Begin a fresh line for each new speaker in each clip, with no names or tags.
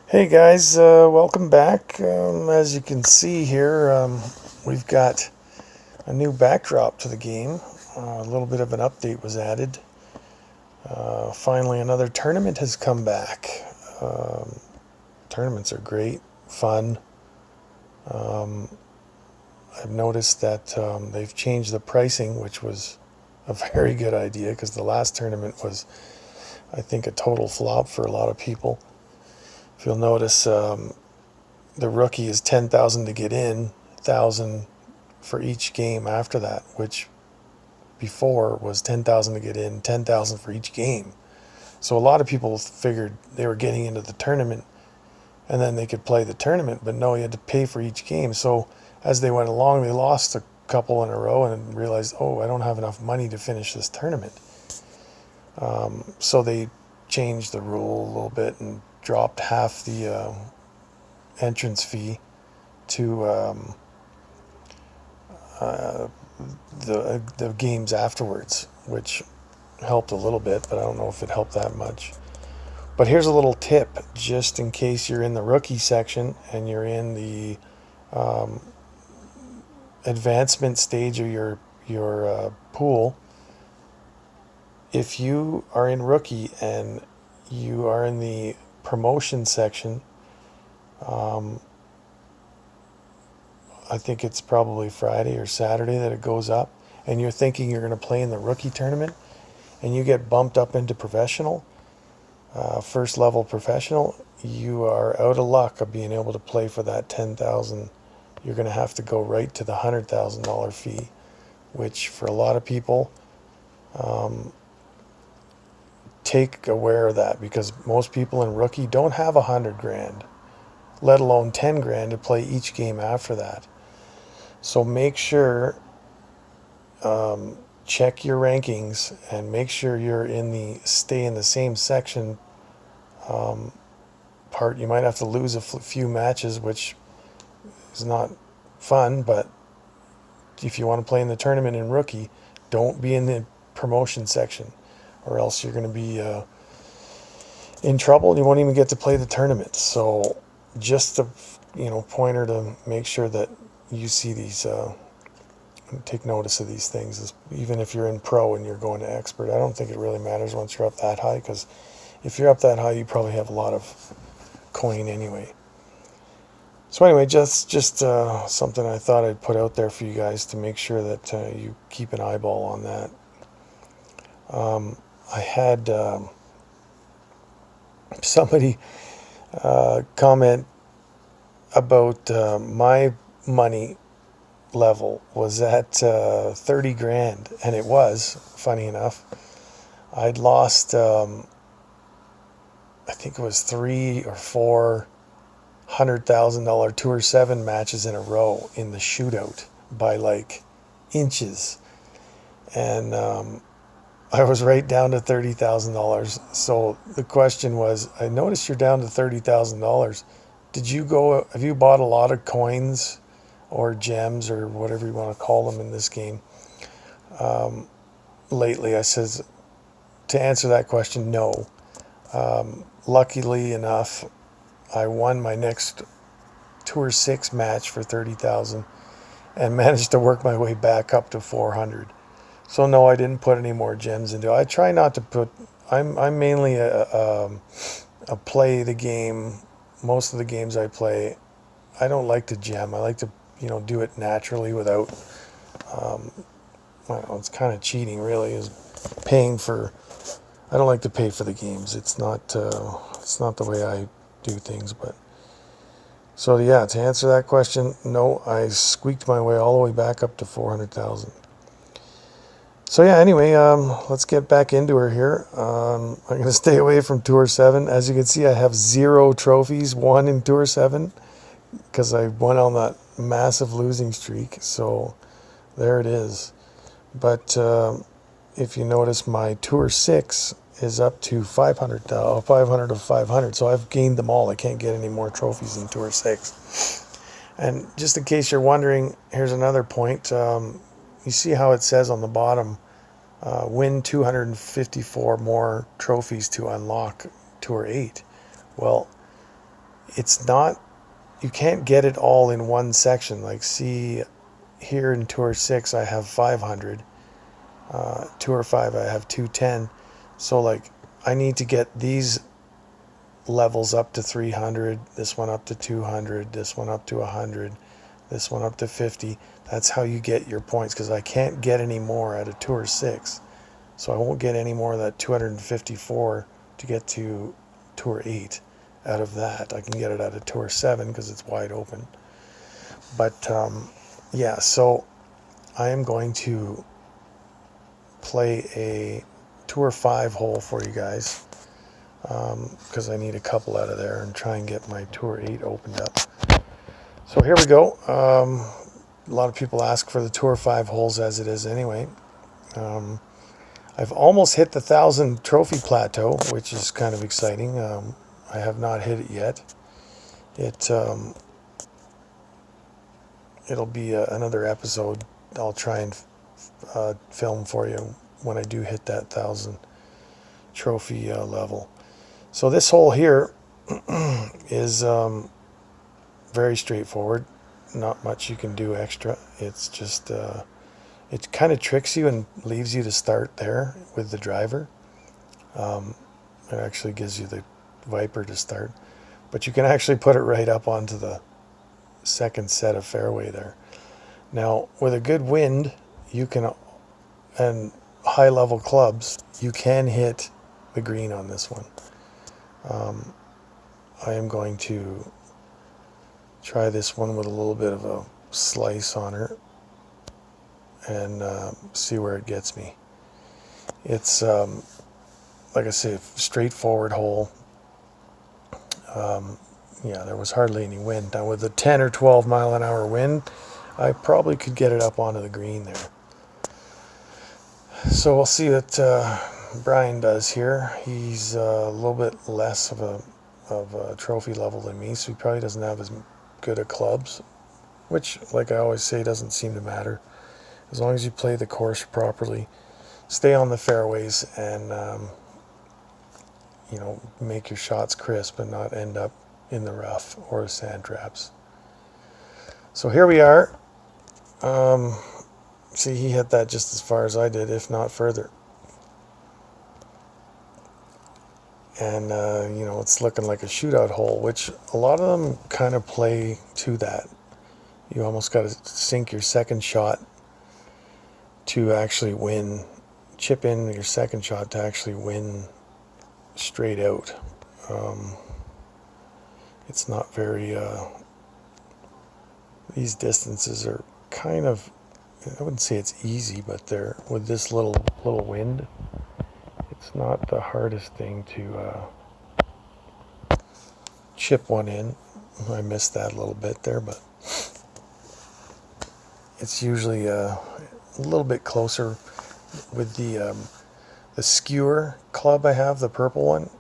Hey guys, welcome back. As you can see here, we've got a new backdrop to the game. A little bit of an update was added. Finally, another tournament has come back. Um, Tournaments are great, fun. I've noticed that they've changed the pricing, which was a very good idea because the last tournament was, I think, a total flop for a lot of people. If you'll notice, the rookie is 10,000 to get in, 1,000 for each game after that, which before was 10,000 to get in, 10,000 for each game. So a lot of people figured they were getting into the tournament and then they could play the tournament, but no, you had to pay for each game. So as they went along, they lost a couple in a row and realized, oh, I don't have enough money to finish this tournament. So they changed the rule a little bit and dropped half the entrance fee to the games afterwards, which helped a little bit, but I don't know if it helped that much. But here's a little tip, just in case you're in the rookie section and you're in the advancement stage of your pool. If you are in rookie and you are in the promotion section, I think it's probably Friday or Saturday that it goes up, and you're thinking you're going to play in the rookie tournament, and you get bumped up into professional, first level professional, you are out of luck of being able to play for that 10,000. You're going to have to go right to the $100,000 fee, which for a lot of people, take aware of that, because most people in rookie don't have 100 grand, let alone 10 grand to play each game after that. So make sure, check your rankings and make sure you're stay in the same section part. You might have to lose a few matches, which is not fun, but if you want to play in the tournament in rookie, don't be in the promotion section, or else you're going to be in trouble and you won't even get to play the tournament. So just a pointer to make sure that you see these, take notice of these things, even if you're in pro and you're going to expert. I don't think it really matters once you're up that high, because if you're up that high, you probably have a lot of coin anyway. So anyway, just something I thought I'd put out there for you guys to make sure that you keep an eyeball on that. I had somebody comment about my money level was at 30 grand, and it was, funny enough. I'd lost, I think it was 3 or 4 $100,000 Tour 7 matches in a row in the shootout by like inches. And I was right down to $30,000. So the question was, I noticed you're down to $30,000. Have you bought a lot of coins or gems or whatever you want to call them in this game lately? I says, to answer that question, no. Luckily enough, I won my next Tour 6 match for 30,000 and managed to work my way back up to 400. So no, I didn't put any more gems into it. I try not to put. I'm mainly a play the game. Most of the games I play, I don't like to gem. I like to do it naturally without. I don't know, it's kind of cheating, really, is paying for. I don't like to pay for the games. It's not the way I do things. But so yeah, to answer that question, no, I squeaked my way all the way back up to 400,000. So yeah, anyway, let's get back into her here. I'm going to stay away from Tour 7. As you can see, I have 0 trophies, 1 in Tour 7, because I went on that massive losing streak. So there it is. But if you notice, my Tour 6 is up to 500 of 500. So I've gained them all. I can't get any more trophies in Tour 6. And just in case you're wondering, here's another point. You see how it says on the bottom, win 254 more trophies to unlock Tour 8. Well, it's not, you can't get it all in one section. Like, see, here in Tour 6, I have 500. Tour 5, I have 210. So, like, I need to get these levels up to 300, this one up to 200, this one up to 100, this one up to 50. That's how you get your points, because I can't get any more out of Tour 6. So I won't get any more of that 254 to get to Tour 8 out of that. I can get it out of Tour 7 because it's wide open. But yeah, so I am going to play a Tour 5 hole for you guys, because I need a couple out of there and try and get my Tour 8 opened up. So here we go. A lot of people ask for the Tour 5 holes as it is anyway. I've almost hit the 1,000 trophy plateau, which is kind of exciting. I have not hit it yet. It'll be another episode I'll try and film for you when I do hit that 1,000 trophy level. So this hole here is very straightforward. Not much you can do extra. It's just it kind of tricks you and leaves you to start there with the driver. It actually gives you the Viper to start, but you can actually put it right up onto the second set of fairway there. Now, with a good wind, you can, and high level clubs, you can hit the green on this one. I am going to try this one with a little bit of a slice on her and see where it gets me. It's like I say, straightforward hole. Yeah, there was hardly any wind. Now with a 10 or 12 mile an hour wind, I probably could get it up onto the green there. So we'll see what Brian does here. He's a little bit less of a trophy level than me, so he probably doesn't have as good at clubs, which, like I always say, doesn't seem to matter. As long as you play the course properly, stay on the fairways, and make your shots crisp and not end up in the rough or sand traps. So here we are. See, he hit that just as far as I did, if not further. And it's looking like a shootout hole, which a lot of them kind of play to that. You almost got to sink your second shot to actually win, chip in your second shot to actually win straight out. It's not very, these distances are kind of, I wouldn't say it's easy, but they're, with this little wind, it's not the hardest thing to chip one in. I missed that a little bit there, but it's usually a little bit closer with the skewer club I have, the purple one.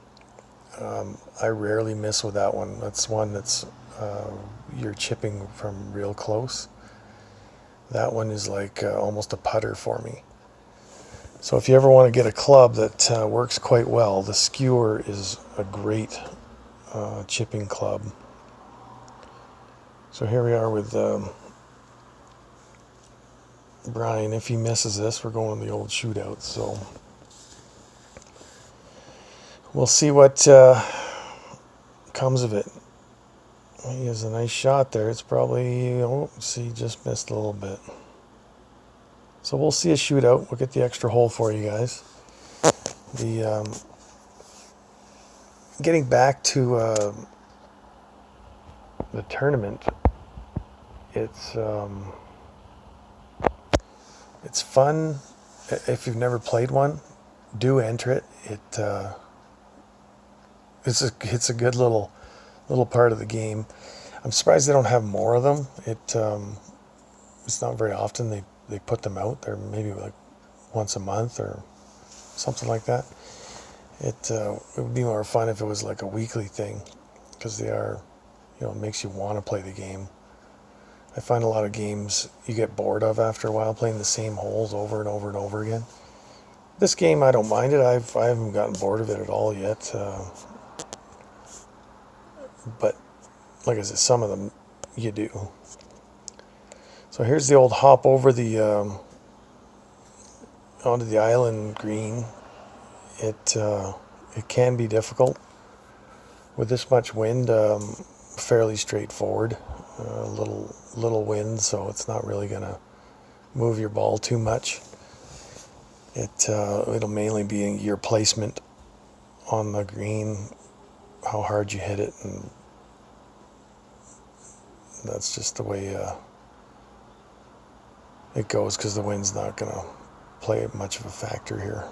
I rarely miss with that one. That's one that's you're chipping from real close. That one is like almost a putter for me. So if you ever want to get a club that works quite well, the skewer is a great chipping club. So here we are with Brian. If he misses this, we're going the old shootout. So we'll see what comes of it. He has a nice shot there. It's probably, see, just missed a little bit. So we'll see a shootout. We'll get the extra hole for you guys. Getting back to the tournament, it's fun. If you've never played one, do enter it. It's a good little part of the game. I'm surprised they don't have more of them. It's not very often they put them out. They're maybe like once a month or something like that. It would be more fun if it was like a weekly thing, because they are, it makes you want to play the game. I find a lot of games you get bored of after a while, playing the same holes over and over and over again. This game, I don't mind it. I haven't gotten bored of it at all yet. But like I said, some of them you do. So here's the old hop over the onto the island green. It can be difficult with this much wind. Fairly straightforward. Little wind, so it's not really gonna move your ball too much. It'll mainly be your placement on the green, how hard you hit it, and that's just the way it goes, because the wind's not gonna play much of a factor here.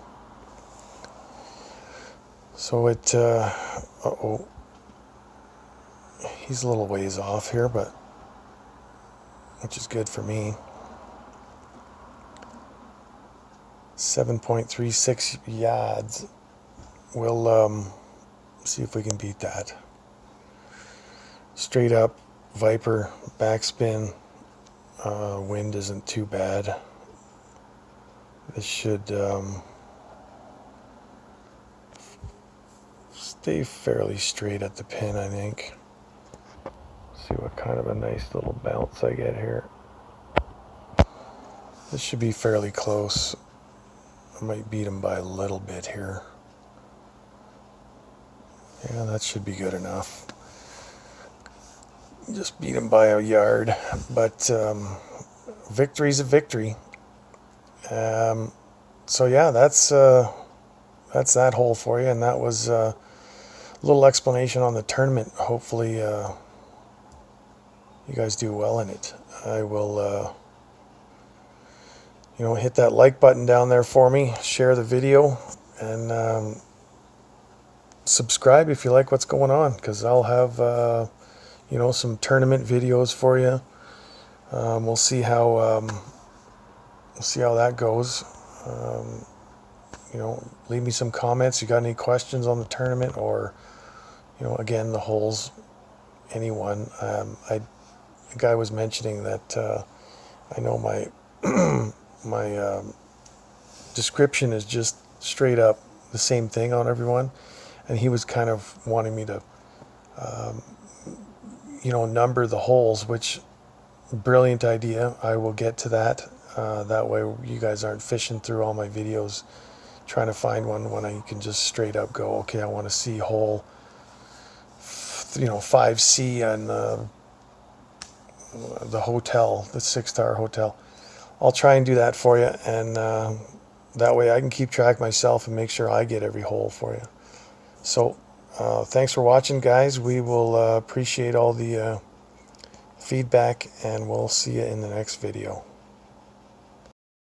So uh-oh, he's a little ways off here, but which is good for me. 7.36 yards. We'll see if we can beat that. Straight up, Viper, backspin. Wind isn't too bad. This should stay fairly straight at the pin, I think. See what kind of a nice little bounce I get here. This should be fairly close. I might beat him by a little bit here. Yeah, that should be good enough. Just beat him by a yard, but victory's a victory. So yeah, that's that hole for you, and that was a little explanation on the tournament. Hopefully you guys do well in it. I will hit that like button down there for me, share the video, and subscribe if you like what's going on, because I'll have some tournament videos for you. We'll see how that goes. Leave me some comments. You got any questions on the tournament, or again, the holes, anyone. The guy was mentioning that I know my my description is just straight up the same thing on everyone, and he was kind of wanting me to number the holes, which brilliant idea. I will get to that. That way you guys aren't fishing through all my videos trying to find one when I can just straight up go, okay, I want to see hole 5C on the hotel, the 6-star hotel. I'll try and do that for you, and that way I can keep track myself and make sure I get every hole for you. So thanks for watching, guys. We will appreciate all the feedback, and we'll see you in the next video.